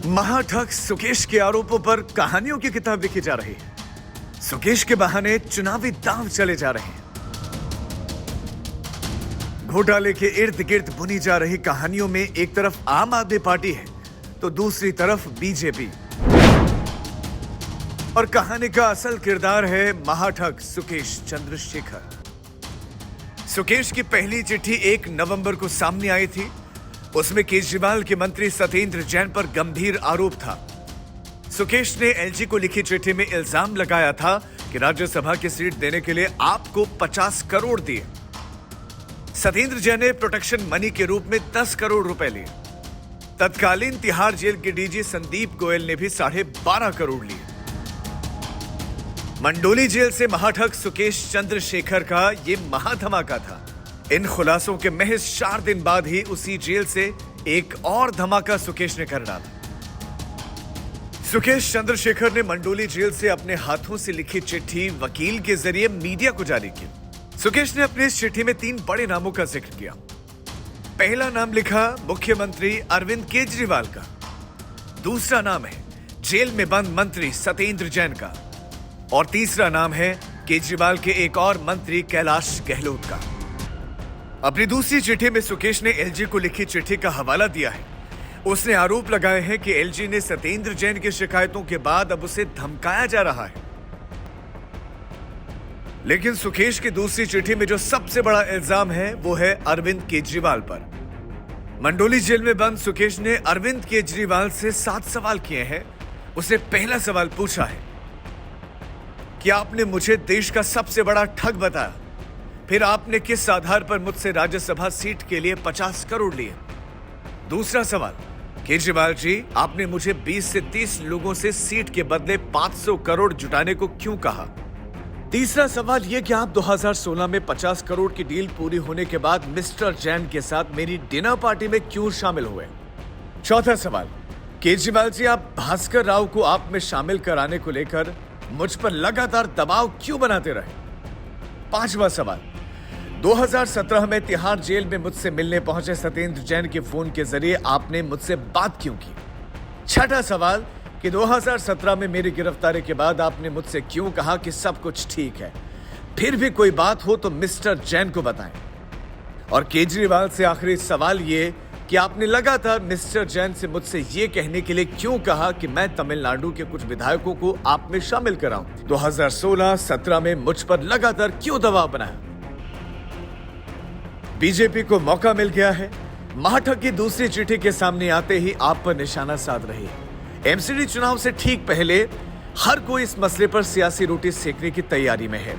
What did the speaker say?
महाठग सुकेश के आरोपों पर कहानियों की किताब लिखी जा रही है। सुकेश के बहाने चुनावी दांव चले जा रहे हैं। घोटाले के इर्द गिर्द बुनी जा रही कहानियों में एक तरफ आम आदमी पार्टी है तो दूसरी तरफ बीजेपी, और कहानी का असल किरदार है महाठग सुकेश चंद्रशेखर। सुकेश की पहली चिट्ठी 1 नवंबर को सामने आई थी। उसमें केजरीवाल के मंत्री सत्येंद्र जैन पर गंभीर आरोप था। सुकेश ने एलजी को लिखी चिट्ठी में इल्जाम लगाया था कि राज्यसभा की सीट देने के लिए आपको 50 करोड़ दिए। सत्येंद्र जैन ने प्रोटेक्शन मनी के रूप में 10 करोड़ रुपए लिए। तत्कालीन तिहाड़ जेल के डीजी संदीप गोयल ने भी 12.5 करोड़ लिए। मंडोली जेल से महाठग सुकेश चंद्रशेखर का यह महाधमाका था। इन खुलासों के महज 4 दिन बाद ही उसी जेल से एक और धमाका सुकेश ने कर डाला। सुकेश चंद्रशेखर ने मंडोली जेल से अपने हाथों से लिखी चिट्ठी वकील के जरिए मीडिया को जारी की। सुकेश ने अपनी इस चिट्ठी में 3 बड़े नामों का जिक्र किया। पहला नाम लिखा मुख्यमंत्री अरविंद केजरीवाल का। दूसरा नाम है जेल में बंद मंत्री सत्येंद्र जैन का। और तीसरा नाम है केजरीवाल के एक और मंत्री कैलाश गहलोत का। अपनी दूसरी चिट्ठी में सुकेश ने एलजी को लिखी चिट्ठी का हवाला दिया है। उसने आरोप लगाए हैं कि एलजी ने सत्येंद्र जैन की शिकायतों के बाद अब उसे धमकाया जा रहा है। लेकिन सुकेश की दूसरी चिट्ठी में जो सबसे बड़ा इल्जाम है वो है अरविंद केजरीवाल पर। मंडोली जेल में बंद सुकेश ने अरविंद केजरीवाल से 7 सवाल किए हैं। उसने पहला सवाल पूछा है कि आपने मुझे देश का सबसे बड़ा ठग बताया, फिर आपने किस आधार पर मुझसे राज्यसभा सीट के लिए 50 करोड़ लिए। दूसरा सवाल, केजरीवाल जी आपने मुझे 20 से 30 लोगों से सीट के बदले 500 करोड़ जुटाने को क्यों कहा। तीसरा सवाल यह कि आप 2016 में 50 करोड़ की डील पूरी होने के बाद मिस्टर जैन के साथ मेरी डिनर पार्टी में क्यों शामिल हुए। चौथा सवाल, केजरीवाल जी आप भास्कर राव को आप में शामिल कराने को लेकर मुझ पर लगातार दबाव क्यों बनाते रहे। पांचवा सवाल, 2017 में तिहाड़ जेल में मुझसे मिलने पहुंचे सत्येंद्र जैन के फोन के जरिए आपने मुझसे बात क्यों की। छठा सवाल कि 2017 में मेरी गिरफ्तारी के बाद आपने मुझसे क्यों कहा कि सब कुछ ठीक है, फिर भी कोई बात हो तो मिस्टर जैन को बताएं। और केजरीवाल से आखिरी सवाल ये कि आपने लगातार मिस्टर जैन से मुझसे ये कहने के लिए क्यों कहा कि मैं तमिलनाडु के कुछ विधायकों को आप में शामिल कराऊं। 2016-17 में मुझ पर लगातार क्यों दबाव बनाया। बीजेपी को मौका मिल गया है। महाठग की दूसरी चिट्ठी के सामने आते ही आप पर निशाना साध रही है। एमसीडी चुनाव से ठीक पहले हर कोई इस मसले पर सियासी रोटी सेकने की तैयारी में है।